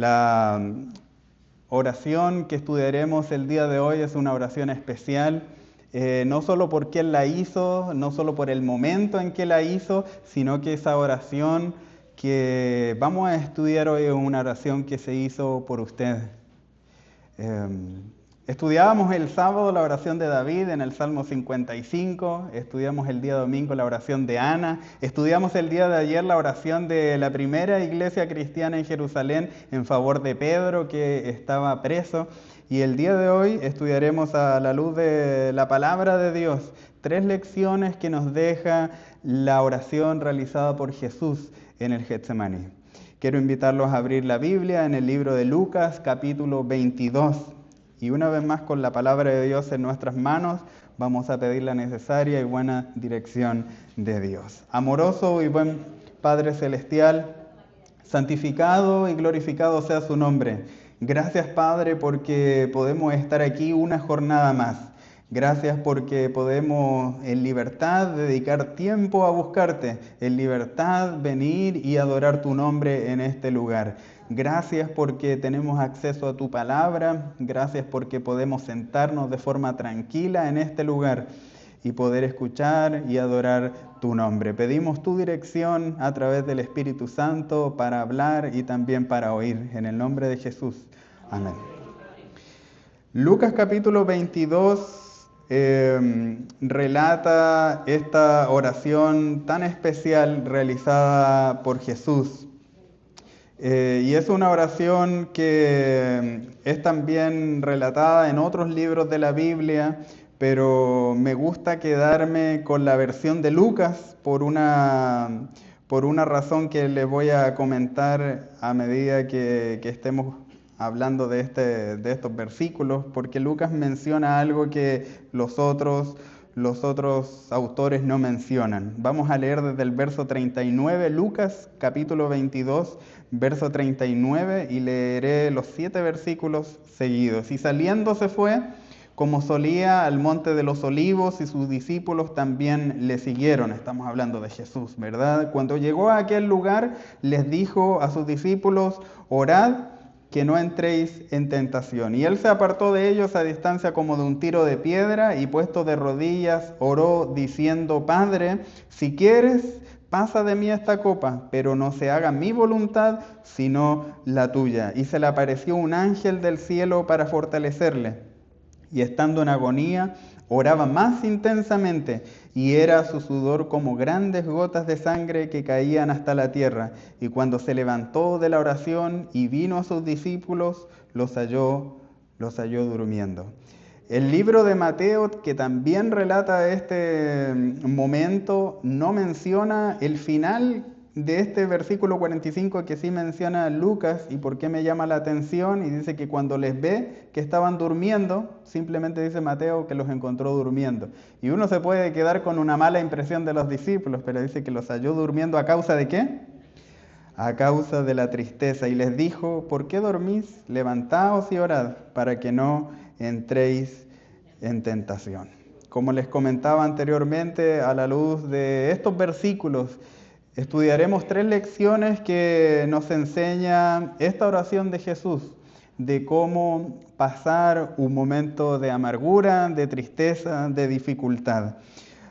La oración que estudiaremos el día de hoy es una oración especial, no solo por quién la hizo, no solo por el momento en que la hizo, sino que esa oración que vamos a estudiar hoy es una oración que se hizo por usted. Estudiábamos el sábado la oración de David en el Salmo 55, estudiamos el día domingo la oración de Ana, estudiamos el día de ayer la oración de la primera iglesia cristiana en Jerusalén en favor de Pedro que estaba preso, y el día de hoy estudiaremos a la luz de la palabra de Dios 3 lecciones que nos deja la oración realizada por Jesús en el Getsemaní. Quiero invitarlos a abrir la Biblia en el libro de Lucas, capítulo 22. Y una vez más, con la palabra de Dios en nuestras manos, vamos a pedir la necesaria y buena dirección de Dios. Amoroso y buen Padre Celestial, santificado y glorificado sea su nombre. Gracias, Padre, porque podemos estar aquí una jornada más. Gracias porque podemos en libertad dedicar tiempo a buscarte, en libertad venir y adorar tu nombre en este lugar. Gracias porque tenemos acceso a tu palabra, gracias porque podemos sentarnos de forma tranquila en este lugar y poder escuchar y adorar tu nombre. Pedimos tu dirección a través del Espíritu Santo para hablar y también para oír. En el nombre de Jesús. Amén. Lucas capítulo 22 relata esta oración tan especial realizada por Jesús. Y es una oración que es también relatada en otros libros de la Biblia, pero me gusta quedarme con la versión de Lucas por una razón que les voy a comentar a medida que estemos hablando de estos versículos, porque Lucas menciona algo que los otros autores no mencionan. Vamos a leer desde el verso 39, Lucas capítulo 22, verso 39, y leeré los 7 versículos seguidos. Y saliendo se fue, como solía, al monte de los olivos, y sus discípulos también le siguieron. Estamos hablando de Jesús, ¿verdad? Cuando llegó a aquel lugar, les dijo a sus discípulos: orad, que no entréis en tentación. Y él se apartó de ellos a distancia como de un tiro de piedra, y puesto de rodillas, oró diciendo: Padre, si quieres, pasa de mí esta copa, pero no se haga mi voluntad, sino la tuya. Y se le apareció un ángel del cielo para fortalecerle. Y estando en agonía, oraba más intensamente, y era su sudor como grandes gotas de sangre que caían hasta la tierra. Y cuando se levantó de la oración y vino a sus discípulos, los halló durmiendo. El libro de Mateo, que también relata este momento, no menciona el final de este versículo 45 que sí menciona Lucas. ¿Y por qué me llama la atención? Y dice que cuando les ve que estaban durmiendo, simplemente dice Mateo que los encontró durmiendo. Y uno se puede quedar con una mala impresión de los discípulos, pero dice que los halló durmiendo ¿a causa de qué? A causa de la tristeza. Y les dijo: ¿por qué dormís? Levantaos y orad, para que no entréis en tentación. Como les comentaba anteriormente, a la luz de estos versículos, estudiaremos 3 lecciones que nos enseña esta oración de Jesús, de cómo pasar un momento de amargura, de tristeza, de dificultad.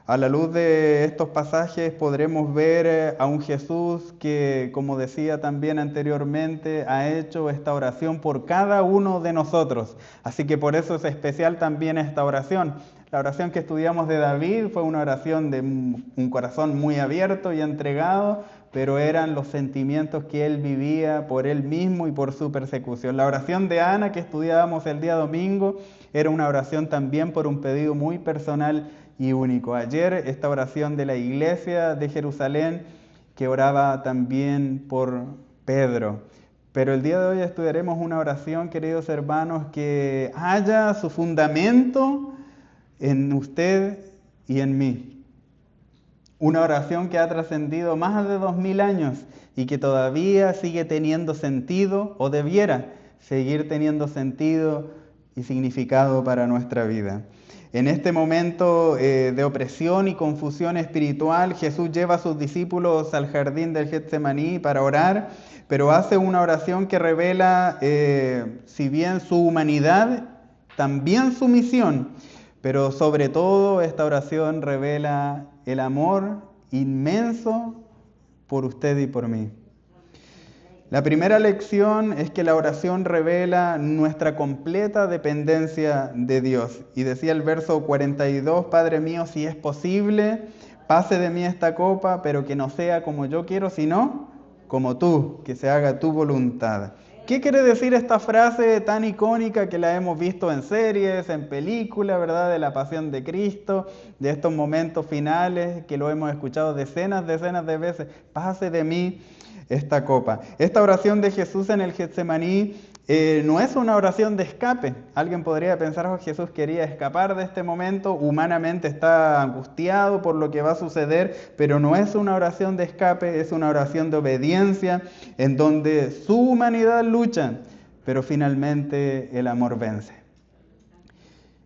A la luz de estos pasajes podremos ver a un Jesús que, como decía también anteriormente, ha hecho esta oración por cada uno de nosotros. Así que por eso es especial también esta oración. La oración que estudiamos de David fue una oración de un corazón muy abierto y entregado, pero eran los sentimientos que él vivía por él mismo y por su persecución. La oración de Ana que estudiábamos el día domingo era una oración también por un pedido muy personal y único. Ayer esta oración de la iglesia de Jerusalén que oraba también por Pedro. Pero el día de hoy estudiaremos una oración, queridos hermanos, que halla su fundamento en usted y en mí. Una oración que ha trascendido más de 2000 años y que todavía sigue teniendo sentido, o debiera seguir teniendo sentido y significado para nuestra vida. En este momento de opresión y confusión espiritual, Jesús lleva a sus discípulos al jardín del Getsemaní para orar, pero hace una oración que revela, si bien su humanidad, también su misión, pero sobre todo esta oración revela el amor inmenso por usted y por mí. La primera lección es que la oración revela nuestra completa dependencia de Dios. Y decía el verso 42, Padre mío, si es posible, pase de mí esta copa, pero que no sea como yo quiero, sino como tú, que se haga tu voluntad. ¿Qué quiere decir esta frase tan icónica que la hemos visto en series, en películas, ¿verdad? De la pasión de Cristo, de estos momentos finales que lo hemos escuchado decenas de veces. Pase de mí esta copa. Esta oración de Jesús en el Getsemaní no es una oración de escape. Alguien podría pensar que Jesús quería escapar de este momento, humanamente está angustiado por lo que va a suceder, pero no es una oración de escape, es una oración de obediencia en donde su humanidad lucha, pero finalmente el amor vence.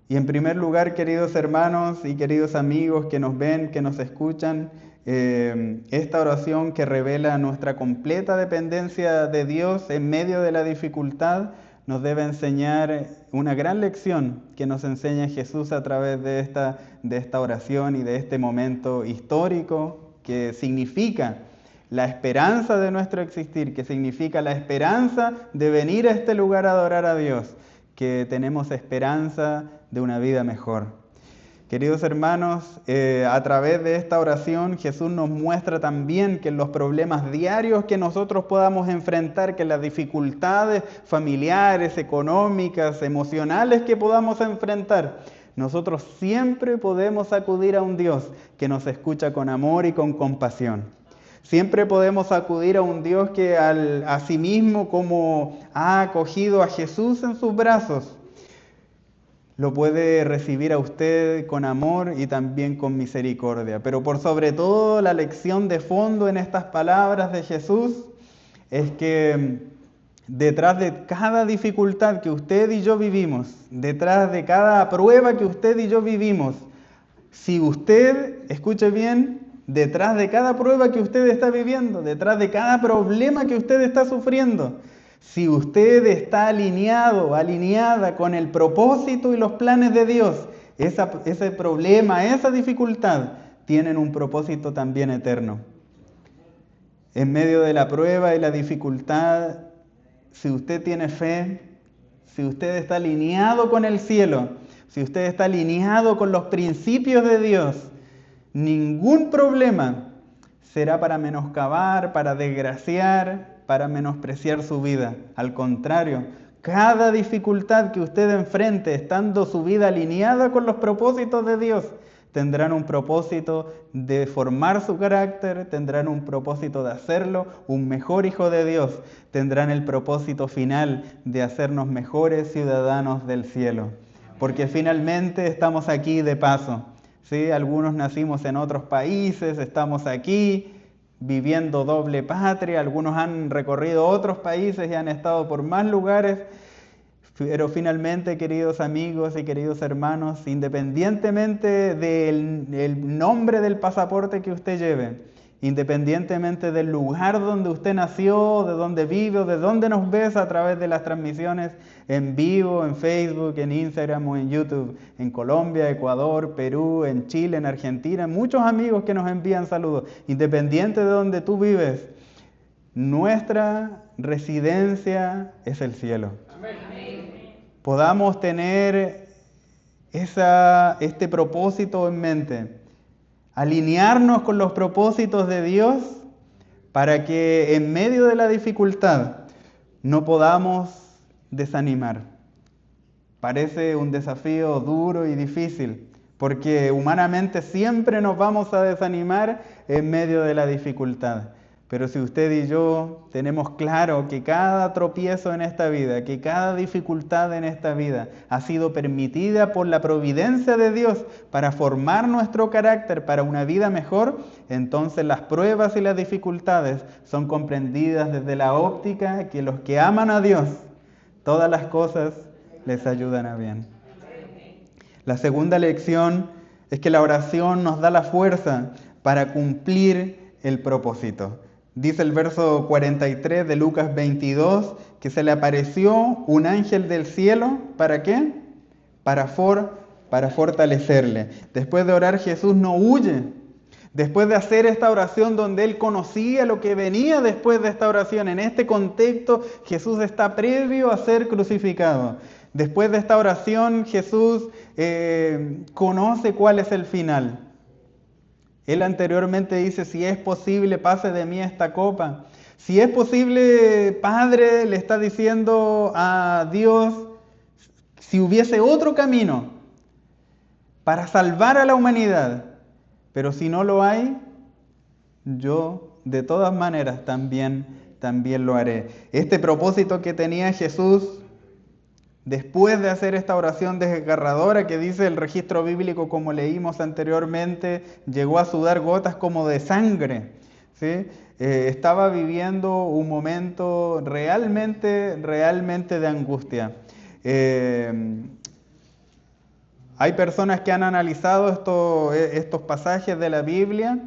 Y en primer lugar, queridos hermanos y queridos amigos que nos ven, que nos escuchan, esta oración que revela nuestra completa dependencia de Dios en medio de la dificultad nos debe enseñar una gran lección que nos enseña Jesús a través de esta oración y de este momento histórico que significa la esperanza de nuestro existir, que significa la esperanza de venir a este lugar a adorar a Dios, que tenemos esperanza de una vida mejor. Queridos hermanos, a través de esta oración Jesús nos muestra también que en los problemas diarios que nosotros podamos enfrentar, que las dificultades familiares, económicas, emocionales que podamos enfrentar, nosotros siempre podemos acudir a un Dios que nos escucha con amor y con compasión. Siempre podemos acudir a un Dios que a sí mismo, como ha acogido a Jesús en sus brazos, lo puede recibir a usted con amor y también con misericordia. Pero por sobre todo, la lección de fondo en estas palabras de Jesús es que detrás de cada dificultad que usted y yo vivimos, detrás de cada prueba que usted y yo vivimos, si usted, escuche bien, detrás de cada prueba que usted está viviendo, detrás de cada problema que usted está sufriendo, si usted está alineado, alineada con el propósito y los planes de Dios, ese problema, esa dificultad, tienen un propósito también eterno. En medio de la prueba y la dificultad, si usted tiene fe, si usted está alineado con el cielo, si usted está alineado con los principios de Dios, ningún problema será para menoscabar, para desgraciar, para menospreciar su vida. Al contrario, cada dificultad que usted enfrente, estando su vida alineada con los propósitos de Dios, tendrán un propósito de formar su carácter, tendrán un propósito de hacerlo un mejor hijo de Dios, tendrán el propósito final de hacernos mejores ciudadanos del cielo. Porque finalmente estamos aquí de paso, ¿sí? Algunos nacimos en otros países, estamos aquí viviendo doble patria, algunos han recorrido otros países y han estado por más lugares, pero finalmente, queridos amigos y queridos hermanos, independientemente del nombre del pasaporte que usted lleve, independientemente del lugar donde usted nació, de donde vive o de donde nos ves a través de las transmisiones en vivo, en Facebook, en Instagram o en YouTube, en Colombia, Ecuador, Perú, en Chile, en Argentina, muchos amigos que nos envían saludos, independiente de donde tú vives, nuestra residencia es el cielo. Podamos tener este propósito en mente, alinearnos con los propósitos de Dios para que en medio de la dificultad no podamos desanimar. Parece un desafío duro y difícil, porque humanamente siempre nos vamos a desanimar en medio de la dificultad. Pero si usted y yo tenemos claro que cada tropiezo en esta vida, que cada dificultad en esta vida ha sido permitida por la providencia de Dios para formar nuestro carácter para una vida mejor, entonces las pruebas y las dificultades son comprendidas desde la óptica que los que aman a Dios, todas las cosas les ayudan a bien. La segunda lección es que la oración nos da la fuerza para cumplir el propósito. Dice el verso 43 de Lucas 22 que se le apareció un ángel del cielo, ¿para qué? Para fortalecerle. Después de orar, Jesús no huye. Después de hacer esta oración donde él conocía lo que venía después de esta oración, en este contexto Jesús está previo a ser crucificado. Después de esta oración Jesús conoce cuál es el final. Él anteriormente dice, si es posible, pase de mí esta copa. Si es posible, Padre, le está diciendo a Dios, si hubiese otro camino para salvar a la humanidad, pero si no lo hay, yo de todas maneras también lo haré. Este propósito que tenía Jesús después de hacer esta oración desgarradora que dice el registro bíblico, como leímos anteriormente, llegó a sudar gotas como de sangre, ¿sí? Estaba viviendo un momento realmente de angustia. Hay personas que han analizado estos pasajes de la Biblia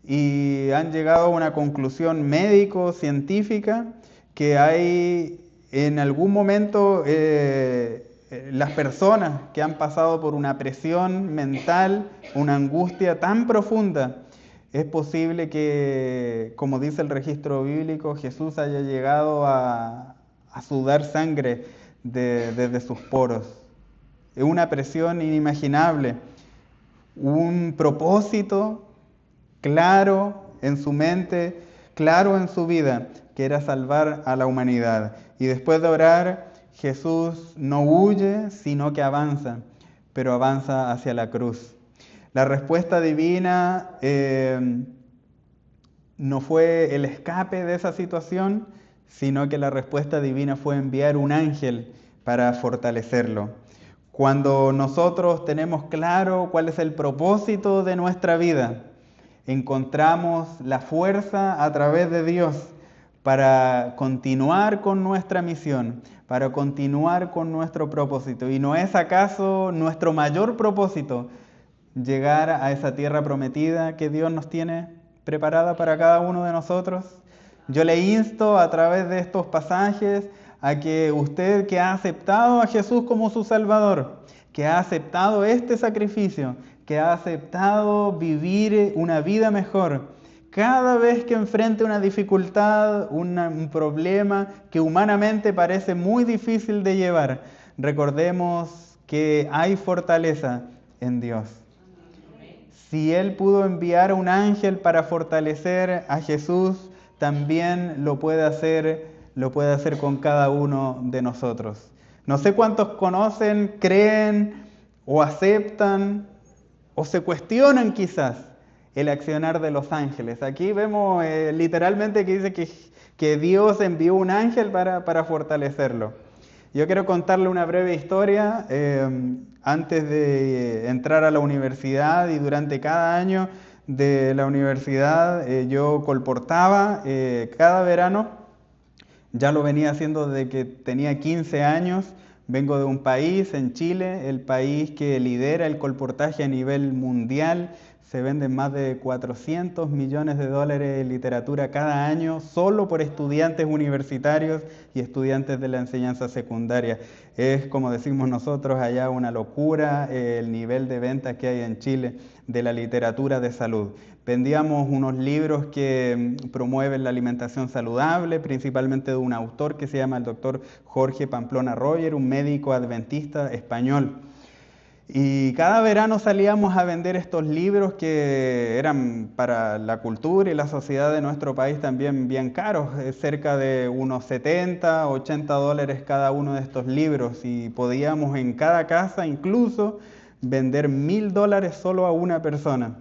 y han llegado a una conclusión médico-científica que hay en algún momento las personas que han pasado por una presión mental, una angustia tan profunda, es posible que, como dice el registro bíblico, Jesús haya llegado a sudar sangre desde sus poros. Es una presión inimaginable, un propósito claro en su mente, claro en su vida, que era salvar a la humanidad. Y después de orar, Jesús no huye, sino que avanza, pero avanza hacia la cruz. La respuesta divina no fue el escape de esa situación, sino que la respuesta divina fue enviar un ángel para fortalecerlo. Cuando nosotros tenemos claro cuál es el propósito de nuestra vida, encontramos la fuerza a través de Dios para continuar con nuestra misión, para continuar con nuestro propósito. ¿Y no es acaso nuestro mayor propósito llegar a esa tierra prometida que Dios nos tiene preparada para cada uno de nosotros? Yo le insto a través de estos pasajes a que usted que ha aceptado a Jesús como su Salvador, que ha aceptado este sacrificio, que ha aceptado vivir una vida mejor, cada vez que enfrente una dificultad, un problema que humanamente parece muy difícil de llevar, recordemos que hay fortaleza en Dios. Si Él pudo enviar un ángel para fortalecer a Jesús, también lo puede hacer con cada uno de nosotros. No sé cuántos conocen, creen o aceptan o se cuestionan quizás el accionar de los ángeles. Aquí vemos literalmente que dice que Dios envió un ángel para fortalecerlo. Yo quiero contarle una breve historia. Antes de entrar a la universidad y durante cada año de la universidad yo colportaba cada verano. Ya lo venía haciendo desde que tenía 15 años. Vengo de un país, en Chile, el país que lidera el colportaje a nivel mundial. Se venden más de 400 millones de dólares en literatura cada año, solo por estudiantes universitarios y estudiantes de la enseñanza secundaria. Es, como decimos nosotros allá, una locura el nivel de ventas que hay en Chile de la literatura de salud. Vendíamos unos libros que promueven la alimentación saludable, principalmente de un autor que se llama el doctor Jorge Pamplona Roger, un médico adventista español. Y cada verano salíamos a vender estos libros que eran para la cultura y la sociedad de nuestro país también bien caros, cerca de unos 70, 80 dólares cada uno de estos libros, y podíamos en cada casa incluso vender $1,000 solo a una persona.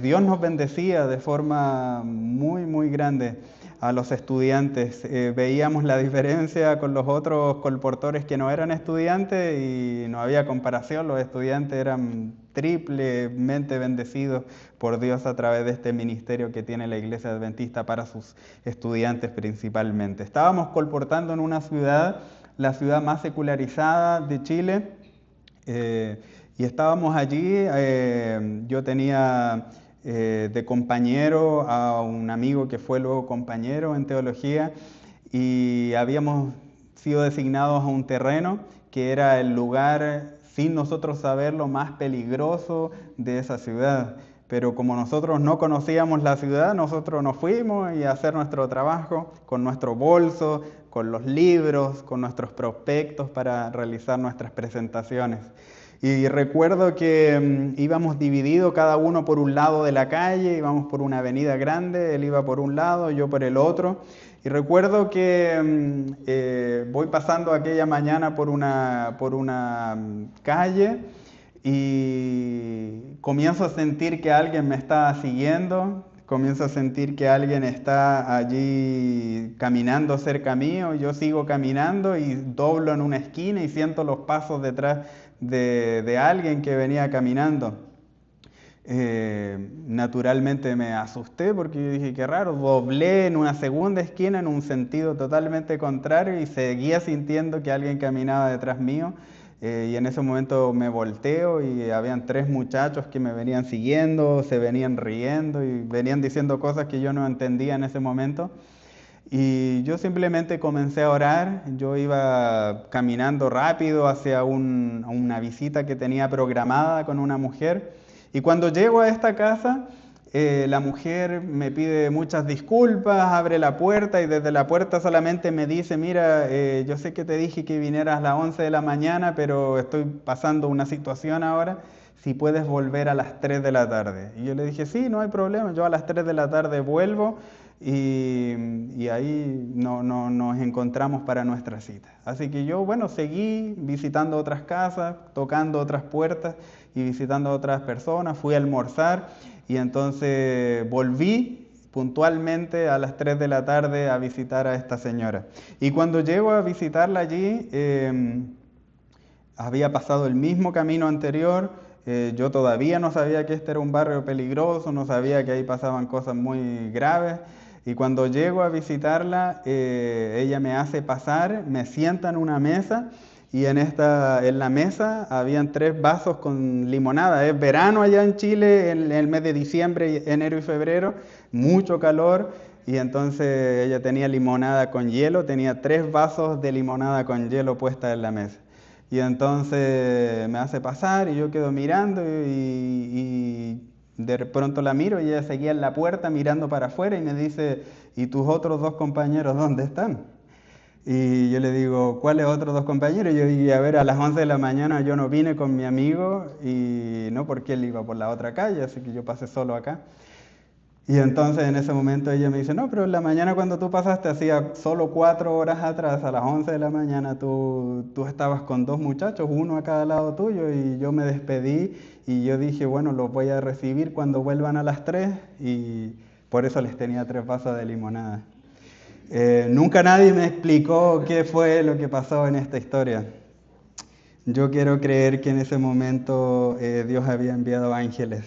Dios nos bendecía de forma muy grande a los estudiantes. Veíamos la diferencia con los otros colportores que no eran estudiantes y no había comparación. Los estudiantes eran triplemente bendecidos por Dios a través de este ministerio que tiene la Iglesia Adventista para sus estudiantes principalmente. Estábamos colportando en una ciudad la ciudad más secularizada de Chile. Y estábamos allí, yo tenía de compañero a un amigo que fue luego compañero en teología, y habíamos sido designados a un terreno que era el lugar, sin nosotros saberlo, más peligroso de esa ciudad. Pero como nosotros no conocíamos la ciudad, nosotros nos fuimos y a hacer nuestro trabajo con nuestro bolso, con los libros, con nuestros prospectos para realizar nuestras presentaciones. Y recuerdo que íbamos divididos cada uno por un lado de la calle, íbamos por una avenida grande, él iba por un lado, yo por el otro. Y recuerdo que voy pasando aquella mañana por una calle y comienzo a sentir que alguien me está siguiendo, comienzo a sentir que alguien está allí caminando cerca mío, yo sigo caminando y doblo en una esquina y siento los pasos detrás de alguien que venía caminando. Naturalmente me asusté porque yo dije, qué raro, doblé en una segunda esquina en un sentido totalmente contrario y seguía sintiendo que alguien caminaba detrás mío. Y en ese momento me volteo y habían 3 muchachos que me venían siguiendo, se venían riendo y venían diciendo cosas que yo no entendía en ese momento. Y yo simplemente comencé a orar, yo iba caminando rápido hacia una visita que tenía programada con una mujer. Y cuando llego a esta casa, la mujer me pide muchas disculpas, abre la puerta y desde la puerta solamente me dice, mira, yo sé que te dije que vinieras a las 11 de la mañana, pero estoy pasando una situación ahora, si puedes volver a las 3 de la tarde. Y yo le dije, sí, no hay problema, yo a las 3 de la tarde vuelvo y ahí nos encontramos para nuestra cita. Así que yo, bueno, seguí visitando otras casas, tocando otras puertas y visitando a otras personas, fui a almorzar y entonces volví puntualmente a las 3 de la tarde a visitar a esta señora. Y cuando llego a visitarla allí, había pasado el mismo camino anterior, yo todavía no sabía que este era un barrio peligroso, no sabía que ahí pasaban cosas muy graves. Y cuando llego a visitarla, ella me hace pasar, me sienta en una mesa y en la mesa habían 3 vasos con limonada. Es verano allá en Chile, en el mes de diciembre, enero y febrero, mucho calor. Y entonces ella tenía limonada con hielo, tenía 3 vasos de limonada con hielo puesta en la mesa. Y entonces me hace pasar y yo quedo mirando y de pronto la miro y ella seguía en la puerta mirando para afuera y me dice, ¿y tus otros 2 compañeros dónde están? Y yo le digo, ¿cuáles otros 2 compañeros? Y yo dije, a ver, a las 11 de la mañana yo no vine con mi amigo y no porque él iba por la otra calle, así que yo pasé solo acá. Y entonces en ese momento ella me dice, no, pero en la mañana cuando tú pasaste, hacía solo 4 horas atrás, a las 11 de la mañana, tú estabas con 2 muchachos, uno a cada lado tuyo, y yo me despedí y yo dije, bueno, los voy a recibir cuando vuelvan a las 3 y por eso les tenía 3 vasos de limonada. Nunca nadie me explicó qué fue lo que pasó en esta historia. Yo quiero creer que en ese momento Dios había enviado ángeles.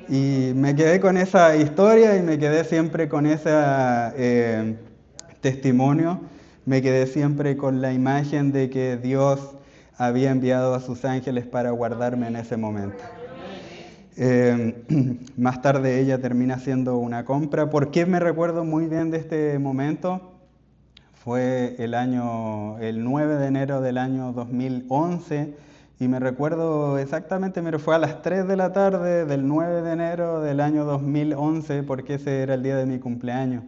Y me quedé con esa historia y me quedé siempre con ese testimonio, me quedé siempre con la imagen de que Dios había enviado a sus ángeles para guardarme en ese momento. Más tarde ella termina haciendo una compra. ¿Por qué me recuerdo muy bien de este momento? Fue el 9 de enero del año 2011 y me recuerdo exactamente, pero fue a las 3 de la tarde del 9 de enero del año 2011 porque ese era el día de mi cumpleaños.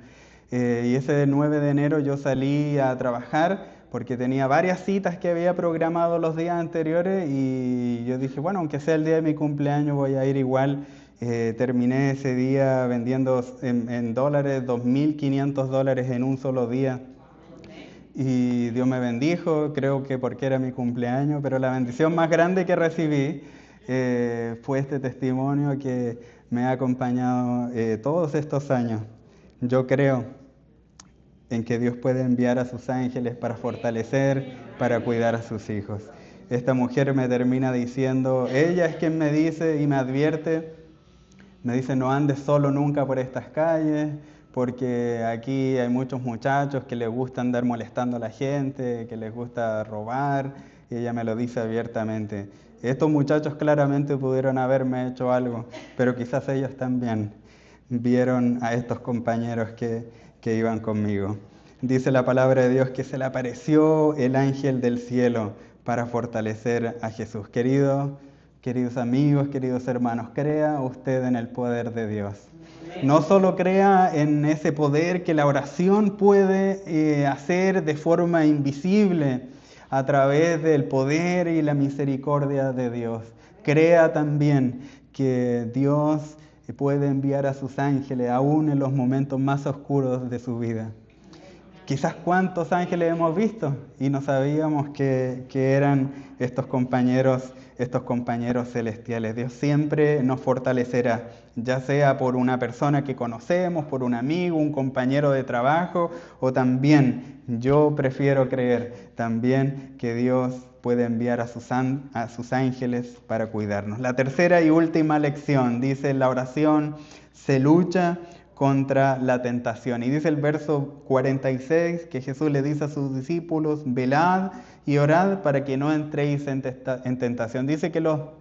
Y ese 9 de enero yo salí a trabajar porque tenía varias citas que había programado los días anteriores y yo dije, bueno, aunque sea el día de mi cumpleaños voy a ir igual. Terminé ese día vendiendo en dólares, $2.500 en un solo día. Y Dios me bendijo, creo que porque era mi cumpleaños, pero la bendición más grande que recibí fue este testimonio que me ha acompañado todos estos años. Yo creo en que Dios puede enviar a sus ángeles para fortalecer, para cuidar a sus hijos. Esta mujer me termina diciendo, ella es quien me dice y me advierte, me dice, no andes solo nunca por estas calles, porque aquí hay muchos muchachos que les gusta andar molestando a la gente, que les gusta robar, y ella me lo dice abiertamente. Estos muchachos claramente pudieron haberme hecho algo, pero quizás ellos también vieron a estos compañeros que iban conmigo. Dice la palabra de Dios que se le apareció el ángel del cielo para fortalecer a Jesús. Queridos amigos, queridos hermanos, crea usted en el poder de Dios. No solo crea en ese poder que la oración puede hacer de forma invisible a través del poder y la misericordia de Dios. Crea también que Dios puede enviar a sus ángeles aún en los momentos más oscuros de su vida. Quizás cuántos ángeles hemos visto y no sabíamos que eran estos compañeros celestiales. Dios siempre nos fortalecerá, ya sea por una persona que conocemos, por un amigo, un compañero de trabajo, o también, yo prefiero creer también que Dios puede enviar a sus ángeles para cuidarnos. La tercera y última lección, dice la oración, se lucha contra la tentación. Y dice el verso 46 que Jesús le dice a sus discípulos, velad y orad para que no entréis en tentación. Dice que los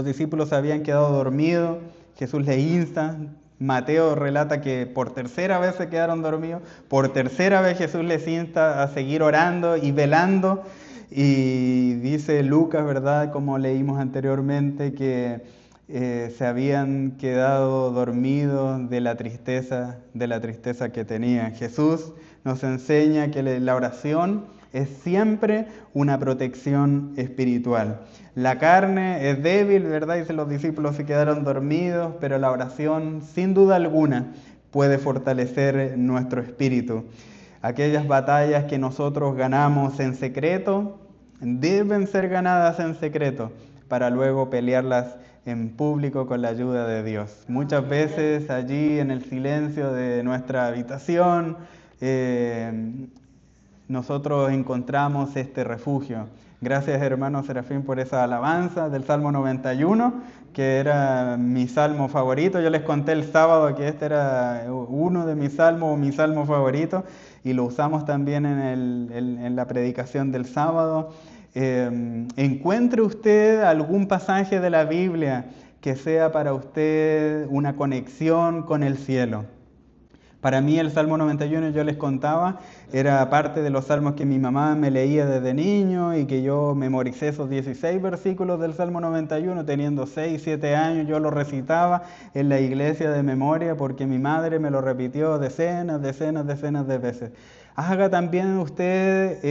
discípulos habían quedado dormidos, Jesús les insta, Mateo relata que por tercera vez se quedaron dormidos, por tercera vez Jesús les insta a seguir orando y velando, y dice Lucas, ¿verdad?, como leímos anteriormente, que se habían quedado dormidos de la tristeza que tenían. Jesús nos enseña que la oración es siempre una protección espiritual. La carne es débil, ¿verdad? Dicen los discípulos se quedaron dormidos, pero la oración, sin duda alguna, puede fortalecer nuestro espíritu. Aquellas batallas que nosotros ganamos en secreto, deben ser ganadas en secreto, para luego pelearlas en público con la ayuda de Dios. Muchas veces allí en el silencio de nuestra habitación, nosotros encontramos este refugio. Gracias, hermano Serafín, por esa alabanza del Salmo 91, que era mi salmo favorito. Yo les conté el sábado que este era uno de mis salmos, mi salmo favorito, y lo usamos también en la predicación del sábado. Encuentre usted algún pasaje de la Biblia que sea para usted una conexión con el cielo. Para mí el Salmo 91, yo les contaba, era parte de los salmos que mi mamá me leía desde niño y que yo memoricé esos 16 versículos del Salmo 91, teniendo 6, 7 años, yo lo recitaba en la iglesia de memoria porque mi madre me lo repitió decenas de veces. Haga también usted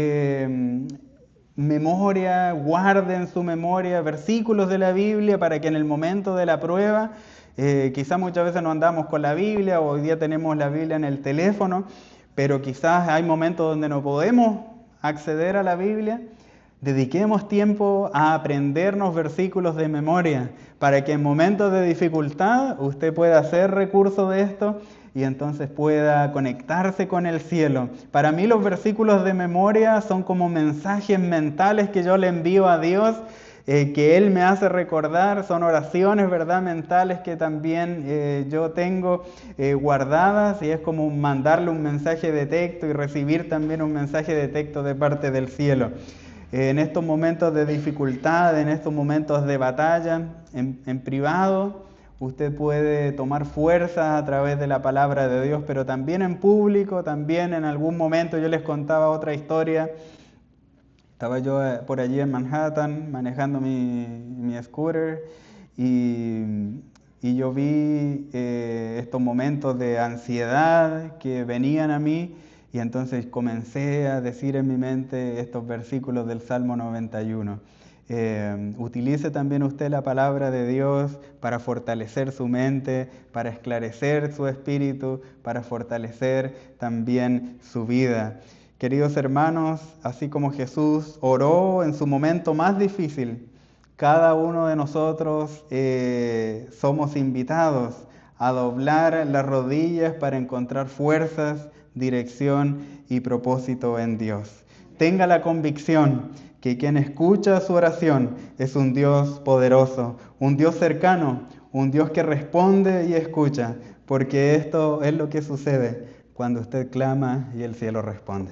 memoria, guarde en su memoria versículos de la Biblia para que en el momento de la prueba, quizás muchas veces no andamos con la Biblia o hoy día tenemos la Biblia en el teléfono, pero quizás hay momentos donde no podemos acceder a la Biblia. Dediquemos tiempo a aprendernos versículos de memoria para que en momentos de dificultad usted pueda hacer recurso de esto y entonces pueda conectarse con el cielo. Para mí los versículos de memoria son como mensajes mentales que yo le envío a Dios, que Él me hace recordar, son oraciones, ¿verdad?, mentales que también yo tengo guardadas, y es como mandarle un mensaje de texto y recibir también un mensaje de texto de parte del cielo. En estos momentos de dificultad, en estos momentos de batalla, en privado, usted puede tomar fuerza a través de la palabra de Dios, pero también en público, también en algún momento. Yo les contaba otra historia. Estaba yo por allí en Manhattan manejando mi scooter y yo vi estos momentos de ansiedad que venían a mí, y entonces comencé a decir en mi mente estos versículos del Salmo 91. Utilice también usted la palabra de Dios para fortalecer su mente, para esclarecer su espíritu, para fortalecer también su vida. Queridos hermanos, así como Jesús oró en su momento más difícil, cada uno de nosotros somos invitados a doblar las rodillas para encontrar fuerzas, dirección y propósito en Dios. Tenga la convicción que quien escucha su oración es un Dios poderoso, un Dios cercano, un Dios que responde y escucha, porque esto es lo que sucede cuando usted clama y el cielo responde.